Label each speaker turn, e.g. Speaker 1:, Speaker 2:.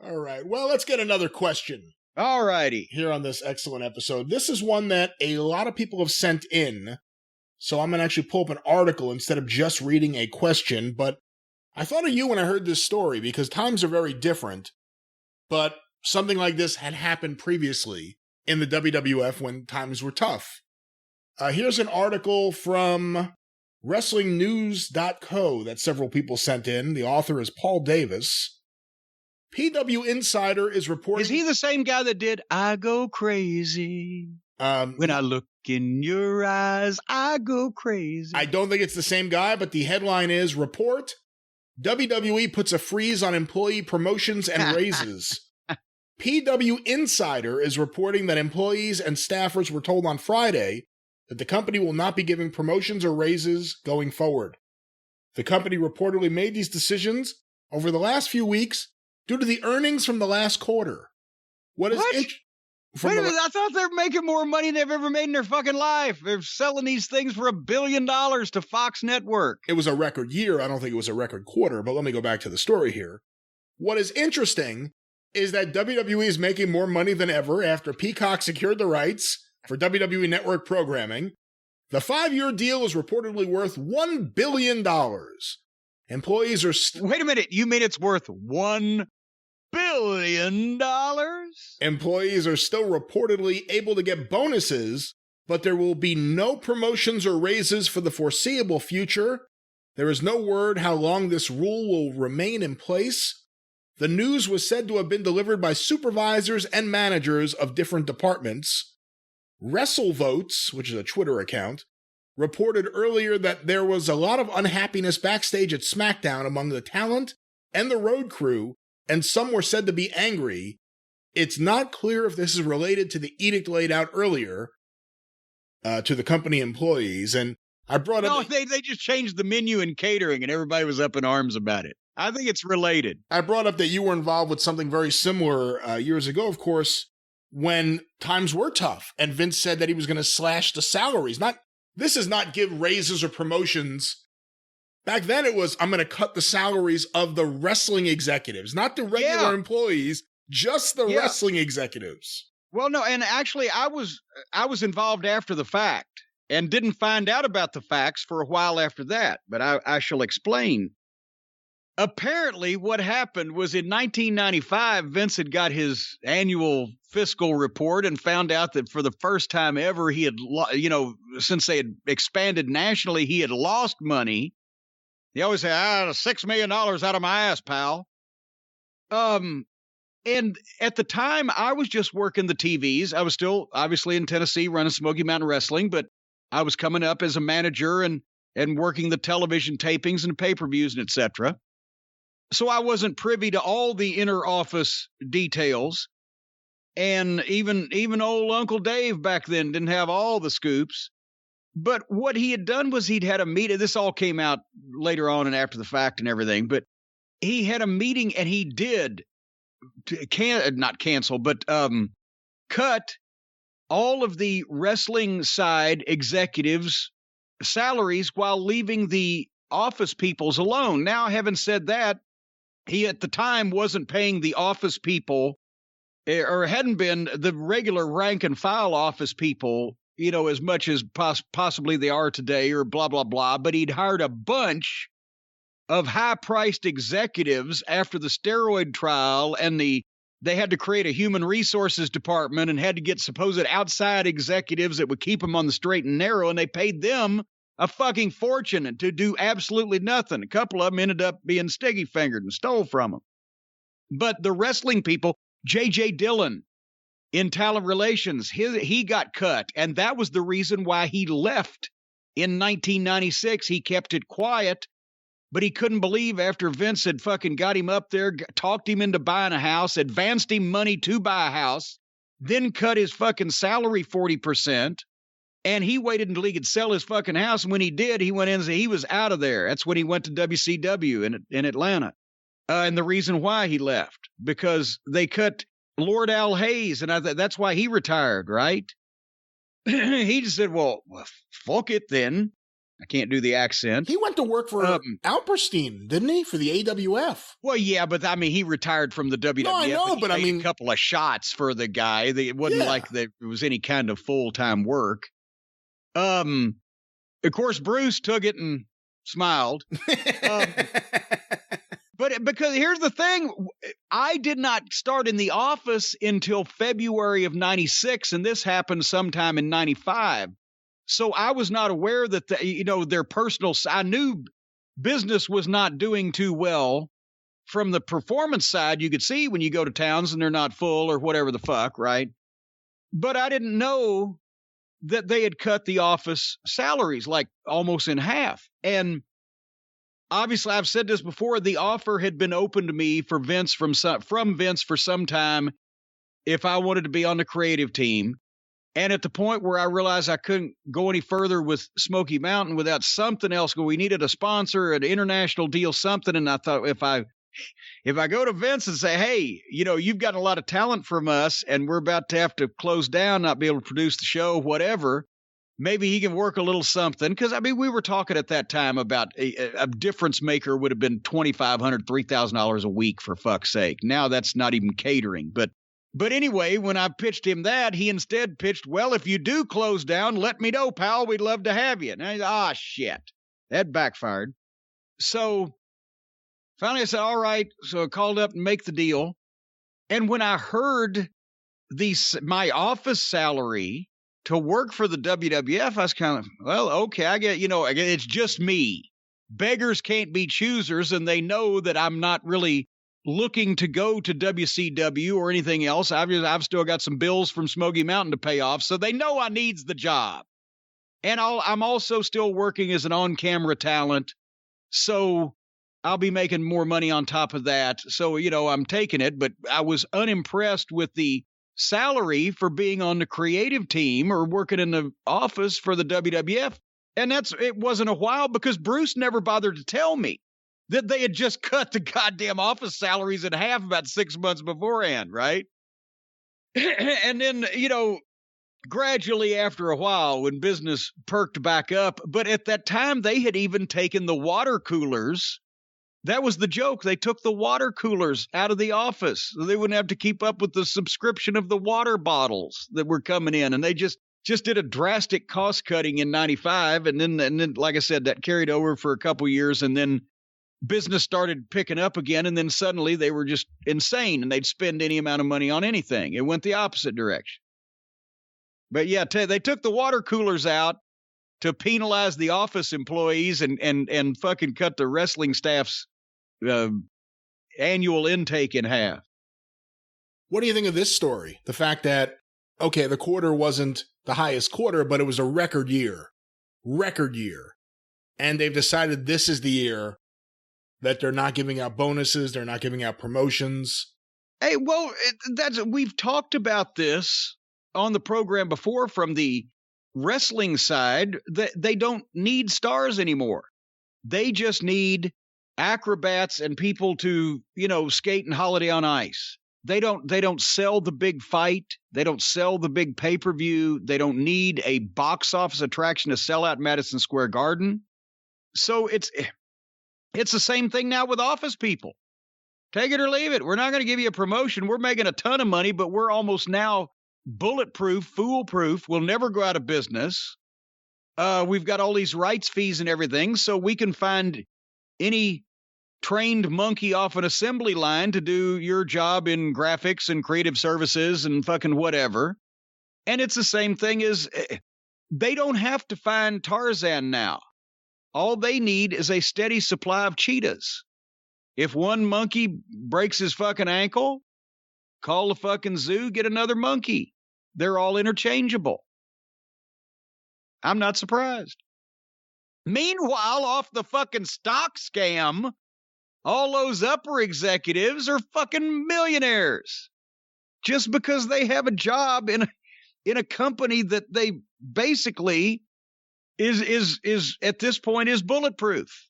Speaker 1: All right. Well, let's get another question.
Speaker 2: All righty.
Speaker 1: Here on this excellent episode. This is one that a lot of people have sent in. So I'm going to actually pull up an article instead of just reading a question. But I thought of you when I heard this story because times are very different. But something like this had happened previously in the WWF when times were tough. Here's an article from WrestlingNews.co that several people sent in. The author is Paul Davis. PW Insider is reporting...
Speaker 2: Is he the same guy that did I Go Crazy? When I look in your eyes, I go crazy.
Speaker 1: I don't think it's the same guy, but the headline is, Report, WWE puts a freeze on employee promotions and raises. PW Insider is reporting that employees and staffers were told on Friday that the company will not be giving promotions or raises going forward. The company reportedly made these decisions over the last few weeks due to the earnings from the last quarter.
Speaker 2: Wait a minute, I thought they were making more money than they've ever made in their fucking life. They're selling these things for $1 billion to Fox Network.
Speaker 1: It was a record year. I don't think it was a record quarter, but let me go back to the story here. What is interesting is that WWE is making more money than ever after Peacock secured the rights for WWE Network programming. The 5-year deal is reportedly worth $1 billion. Employees are...
Speaker 2: Wait a minute, you mean it's worth $1 billion?
Speaker 1: Employees are still reportedly able to get bonuses, but there will be no promotions or raises for the foreseeable future. There is no word how long this rule will remain in place. The news was said to have been delivered by supervisors and managers of different departments. WrestleVotes, which is a Twitter account, reported earlier that there was a lot of unhappiness backstage at SmackDown among the talent and the road crew, and some were said to be angry. It's not clear if this is related to the edict laid out earlier to the company employees. And I brought up...
Speaker 2: No, they just changed the menu and catering, and everybody was up in arms about it. I think it's related.
Speaker 1: I brought up that you were involved with something very similar years ago, of course, when times were tough, and Vince said that he was going to slash the salaries. This is not give raises or promotions. Back then it was, I'm going to cut the salaries of the wrestling executives, not the regular employees, just the wrestling executives.
Speaker 2: Well, no, and actually I was involved after the fact and didn't find out about the facts for a while after that, but I shall explain. Apparently what happened was in 1995, Vince had got his annual fiscal report and found out that for the first time ever, he had, since they had expanded nationally, he had lost money. He always said, $6 million out of my ass, pal. And at the time, I was just working the TVs. I was still obviously in Tennessee running Smoky Mountain Wrestling, but I was coming up as a manager and working the television tapings and pay-per-views and et cetera. So I wasn't privy to all the inner office details. And even old Uncle Dave back then didn't have all the scoops. But what he had done was he'd had a meeting. This all came out later on and after the fact and everything. But he had a meeting and he did not cancel, but cut all of the wrestling side executives' salaries while leaving the office people's alone. Now, having said that, he at the time wasn't paying the office people or hadn't been the regular rank and file office people, as much as possibly they are today or blah, blah, blah. But he'd hired a bunch of high-priced executives after the steroid trial, and they had to create a human resources department and had to get supposed outside executives that would keep them on the straight and narrow, and they paid them a fucking fortune to do absolutely nothing. A couple of them ended up being stiggy-fingered and stole from them. But the wrestling people, J.J. Dillon, in talent relations, he got cut, and that was the reason why he left in 1996. He kept it quiet, but he couldn't believe after Vince had fucking got him up there, talked him into buying a house, advanced him money to buy a house, then cut his fucking salary 40%, and he waited until he could sell his fucking house, and when he did, he went in and said he was out of there. That's when he went to WCW in Atlanta. And the reason why he left, because they cut Lord Al Hayes, and that's why he retired, right? He just said, well, fuck it then. I can't do the accent.
Speaker 1: He went to work for Alperstein, didn't he? For the AWF.
Speaker 2: Well, yeah, but I mean, he retired from the WWF.
Speaker 1: No, I know, but I mean,
Speaker 2: a couple of shots for the guy. It wasn't like there was any kind of full-time work. Of course, Bruce took it and smiled. But because here's the thing, I did not start in the office until February of 96, and this happened sometime in 95. So I was not aware that, their personal, I knew business was not doing too well from the performance side. You could see when you go to towns and they're not full or whatever the fuck, right? But I didn't know that they had cut the office salaries like almost in half. And obviously, I've said this before, the offer had been open to me from Vince for some time if I wanted to be on the creative team. And at the point where I realized I couldn't go any further with Smoky Mountain without something else, we needed a sponsor, an international deal, something. And I thought if I go to Vince and say, hey, you've got a lot of talent from us and we're about to have to close down, not be able to produce the show, whatever, maybe he can work a little something. Because, I mean, we were talking at that time about a difference maker would have been $2,500, $3,000 a week, for fuck's sake. Now that's not even catering. But anyway, when I pitched him that, he instead pitched, well, if you do close down, let me know, pal. We'd love to have you. And I said, shit. That backfired. So finally I said, all right. So I called up and make the deal. And when I heard my office salary to work for the WWF, I was kind of, well, okay, I get, it's just me. Beggars can't be choosers, and they know that I'm not really looking to go to WCW or anything else. I've still got some bills from Smoky Mountain to pay off, so they know I needs the job. And I'm also still working as an on-camera talent, so I'll be making more money on top of that. So, I'm taking it, but I was unimpressed with the salary for being on the creative team or working in the office for the WWF. And it wasn't a while because Bruce never bothered to tell me that they had just cut the goddamn office salaries in half about 6 months beforehand, right? And then, gradually after a while when business perked back up, but at that time they had even taken the water coolers. That was the joke. They took the water coolers out of the office so they wouldn't have to keep up with the subscription of the water bottles that were coming in. And they just did a drastic cost cutting in 95. And then, like I said, that carried over for a couple years. And then business started picking up again. And then suddenly they were just insane and they'd spend any amount of money on anything. It went the opposite direction. But yeah, they took the water coolers out to penalize the office employees and fucking cut the wrestling staff's annual intake in half.
Speaker 1: What do you think of this story? The fact that, okay, the quarter wasn't the highest quarter, but it was a record year. And they've decided this is the year that they're not giving out bonuses. They're not giving out promotions.
Speaker 2: Hey, well, we've talked about this on the program before from the wrestling side. They don't need stars anymore. They just need acrobats and people to, skate and holiday on ice. They don't sell the big fight. They don't sell the big pay-per-view. They don't need a box office attraction to sell out Madison Square Garden. So it's the same thing now with office people. Take it or leave it. We're not going to give you a promotion. We're making a ton of money, but we're almost now bulletproof, foolproof. We'll never go out of business. We've got all these rights fees and everything, so we can find any trained monkey off an assembly line to do your job in graphics and creative services and fucking whatever. And it's the same thing as they don't have to find Tarzan now. All they need is a steady supply of cheetahs. If one monkey breaks his fucking ankle, call the fucking zoo, get another monkey. They're all interchangeable. I'm not surprised. Meanwhile, off the fucking stock scam, all those upper executives are fucking millionaires just because they have a job in a company that they basically is at this point is bulletproof.